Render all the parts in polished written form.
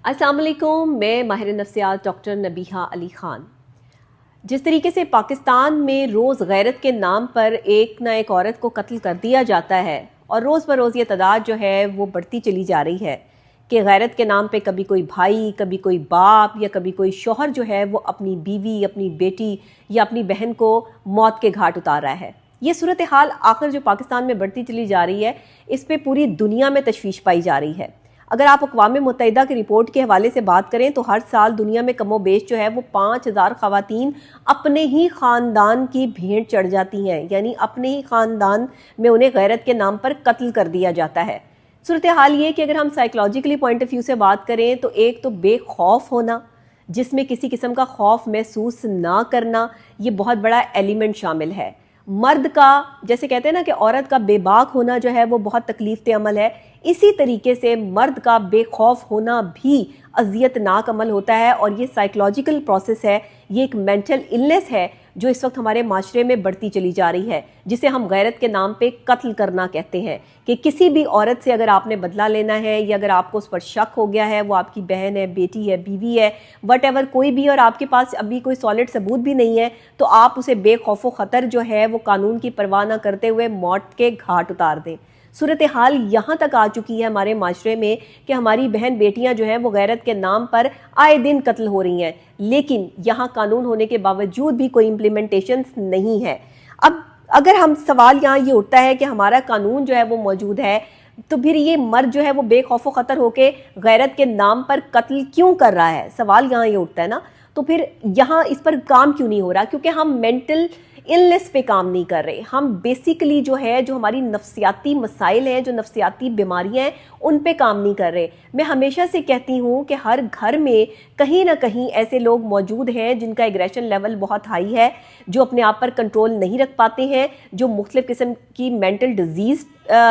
अस्सलाम वालेकुम, मैं माहिर नफ्सियात डॉक्टर नबीहा अली ख़ान। जिस तरीके से पाकिस्तान में रोज़ गैरत के नाम पर एक ना एक औरत को कत्ल कर दिया जाता है और रोज़ बरोज़ ये तादाद जो है वो बढ़ती चली जा रही है कि गैरत के नाम पे कभी कोई भाई, कभी कोई बाप या कभी कोई शौहर जो है वो अपनी बीवी, अपनी बेटी या अपनी बहन को मौत के घाट उतार रहा है। ये सूरत हाल आखिर जो पाकिस्तान में बढ़ती चली जा रही है, इस पर पूरी दुनिया में तशवीश पाई जा रही है। अगर आप अक़वाम मुत्तहिदा की रिपोर्ट के हवाले से बात करें तो हर साल दुनिया में कमो बेश जो है वो 5000 ख़वातीन अपने ही ख़ानदान की भेंट चढ़ जाती हैं, यानी अपने ही ख़ानदान में उन्हें गैरत के नाम पर कत्ल कर दिया जाता है। सूरत हाल ये कि अगर हम साइकोलॉजिकली पॉइंट ऑफ व्यू से बात करें तो एक तो बेखौफ होना, जिसमें किसी किस्म का खौफ महसूस ना करना, ये बहुत बड़ा एलिमेंट शामिल है। मर्द का, जैसे कहते हैं ना कि औरत का बेबाक होना जो है वो बहुत तकलीफ अमल है, इसी तरीके से मर्द का बेखौफ होना भी अजियतनाक अमल होता है। और ये साइकोलॉजिकल प्रोसेस है, ये एक मेंटल इलनेस है जो इस वक्त हमारे माशरे में बढ़ती चली जा रही है, जिसे हम गैरत के नाम पे कत्ल करना कहते हैं। कि किसी भी औरत से अगर आपने बदला लेना है या अगर आपको उस पर शक हो गया है, वो आपकी बहन है, बेटी है, बीवी है, वट एवर कोई भी, और आपके पास अभी कोई सॉलिड सबूत भी नहीं है, तो आप उसे बेखौफ ख़तर जो है वो कानून की परवाह न करते हुए मौत के घाट उतार दें। सूरत हाल यहाँ तक आ चुकी है हमारे माशरे में कि हमारी बहन बेटियाँ जो हैं वो गैरत के नाम पर आए दिन कत्ल हो रही हैं, लेकिन यहाँ कानून होने के बावजूद भी कोई इम्प्लीमेंटेशन नहीं है। अब अगर हम सवाल यहाँ ये उठता है कि हमारा कानून जो है वो मौजूद है, तो फिर ये मर्द जो है वो बेखौफ ख़तर होके गैरत के नाम पर कत्ल क्यों कर रहा है, सवाल यहाँ ये उठता है ना। तो फिर यहाँ इस पर काम क्यों नहीं हो रहा? क्योंकि हम मेंटल इलनेस पे काम नहीं कर रहे, हम बेसिकली जो है जो हमारी नफ्सियाती मसाइल हैं, जो नफ्सियाती बीमारियां हैं, उन पे काम नहीं कर रहे। मैं हमेशा से कहती हूँ कि हर घर में कहीं ना कहीं ऐसे लोग मौजूद हैं जिनका एग्रेशन लेवल बहुत हाई है, जो अपने आप पर कंट्रोल नहीं रख पाते हैं, जो मुख्तलिफ़ किस्म की मेंटल डिजीज़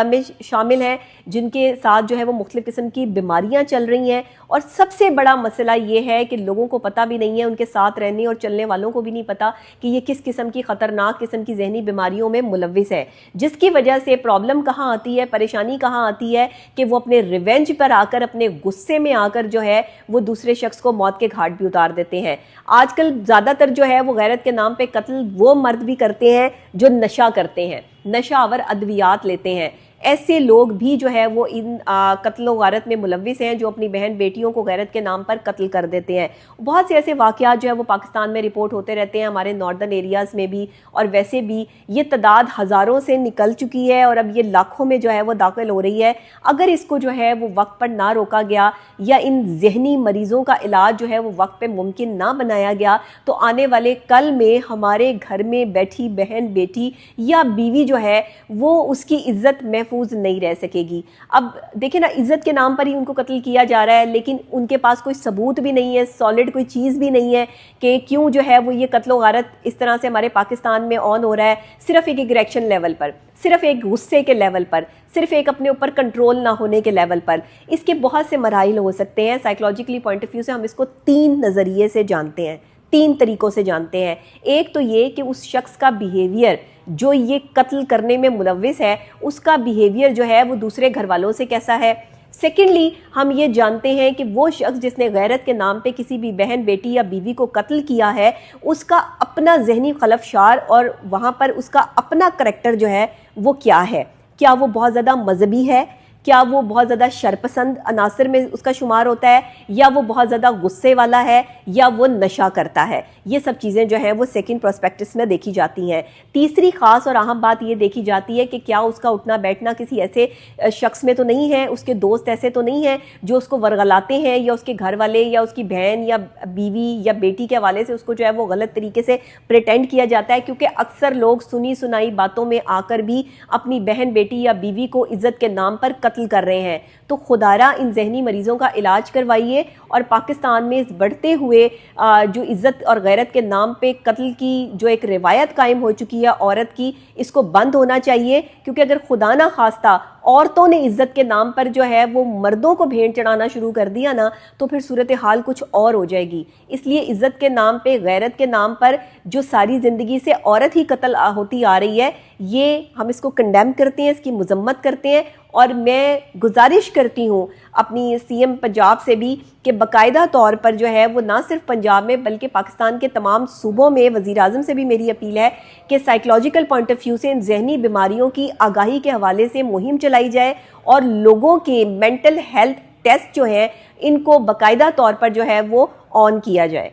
में शामिल हैं, जिनके साथ जो है वो मुख्तलिफ़ किस्म की बीमारियां चल रही हैं। और सबसे बड़ा मसला ये है कि लोगों को पता भी नहीं है, उनके साथ रहने और चलने वालों को भी नहीं पता कि ये किस किस्म की ख़तरनाक किस्म की जहनी बीमारियों में मुलविस है, जिसकी वजह से प्रॉब्लम कहाँ आती है, परेशानी कहाँ आती है कि वो अपने रिवेंज पर आकर, अपने गुस्से में आकर जो है वो दूसरे शख्स को मौत के घाट भी उतार देते हैं। आजकल ज़्यादातर जो है वो गैरत के नाम पर कत्ल वो मर्द भी करते हैं जो नशा करते हैं, नशा आवर अद्वियात लेते हैं। ऐसे लोग भी जो है वो इन कत्ल गारत में मुलविस हैं, जो अपनी बहन बेटियों को गैरत के नाम पर कत्ल कर देते हैं। बहुत से ऐसे वाक़यात जो है वो पाकिस्तान में रिपोर्ट होते रहते हैं, हमारे नॉर्दर्न एरियाज़ में भी, और वैसे भी ये तादाद हज़ारों से निकल चुकी है और अब ये लाखों में जो है वो दाखिल हो रही है। अगर इसको जो है वो वक्त पर ना रोका गया या इन जहनी मरीज़ों का इलाज जो है वो वक्त पर मुमकिन ना बनाया गया, तो आने वाले कल में हमारे घर में बैठी बहन, बेटी या बीवी जो है वो उसकी इज्जत महफूज नहीं रह सकेगी। अब देखिए ना, इज्जत के नाम पर ही उनको कत्ल किया जा रहा है, लेकिन उनके पास कोई सबूत भी नहीं है, सॉलिड कोई चीज़ भी नहीं है कि क्यों जो है वो ये कत्ल गारत इस तरह से हमारे पाकिस्तान में ऑन हो रहा है। सिर्फ एक एग्रेशन लेवल पर, सिर्फ एक गुस्से के लेवल पर, सिर्फ एक अपने ऊपर कंट्रोल ना होने के लेवल पर। इसके बहुत से मराइल हो सकते हैं। साइकोलॉजिकली पॉइंट ऑफ व्यू से हम इसको 3 नज़रिए से जानते हैं, 3 तरीक़ों से जानते हैं। एक तो ये कि उस शख्स का बिहेवियर जो ये कत्ल करने में मुलविस है, उसका बिहेवियर जो है वो दूसरे घर वालों से कैसा है। सेकेंडली, हम ये जानते हैं कि वो शख्स जिसने गैरत के नाम पे किसी भी बहन, बेटी या बीवी को कत्ल किया है, उसका अपना जहनी खलफशार और वहाँ पर उसका अपना करैक्टर जो है वो क्या है। क्या वो बहुत ज़्यादा मजहबी है, क्या वो बहुत ज़्यादा शरपसंद अनासर में उसका शुमार होता है, या वो बहुत ज़्यादा गुस्से वाला है, या वो नशा करता है। ये सब चीज़ें जो हैं वो सेकंड प्रोस्पेक्टिस में देखी जाती हैं। तीसरी ख़ास और अहम बात ये देखी जाती है कि क्या उसका उठना बैठना किसी ऐसे शख्स में तो नहीं है, उसके दोस्त ऐसे तो नहीं हैं जो उसको वरगलाते हैं, या उसके घर वाले या उसकी बहन या बीवी या बेटी के हवाले से उसको जो है वो गलत तरीके से प्रिटेंड किया जाता है। क्योंकि अक्सर लोग सुनी सुनाई बातों में आकर भी अपनी बहन, बेटी या बीवी को इज्जत के नाम पर कत्ल कर रहे हैं। तो खुदारा इन जहनी मरीजों का इलाज करवाइए और पाकिस्तान में इस बढ़ते हुए जो इज्जत और गैरत के नाम पे कत्ल की जो एक रिवायत कायम हो चुकी है औरत की, इसको बंद होना चाहिए। क्योंकि अगर खुदा ना खास्ता औरतों ने इज्जत के नाम पर जो है वो मर्दों को भेंट चढ़ाना शुरू कर दिया ना, तो फिर सूरत हाल कुछ और हो जाएगी। इसलिए इज्जत के नाम पे, गैरत के नाम पर जो सारी ज़िंदगी से औरत ही कत्ल होती आ रही है, ये हम इसको कंडेम करते हैं, इसकी मजम्मत करते हैं। और मैं गुजारिश करती हूँ अपनी सीएम पंजाब से भी कि बाकायदा तौर पर जो है वो ना सिर्फ पंजाब में बल्कि पाकिस्तान के तमाम सूबों में वज़ीर आज़म से भी मेरी अपील है कि साइकोलॉजिकल पॉइंट ऑफ व्यू से इन जहनी बीमारियों की आगाही के हवाले से मुहिम चलाई जाए और लोगों के मेंटल हेल्थ टेस्ट जो हैं इनको बाकायदा तौर पर जो है वो ऑन किया जाए।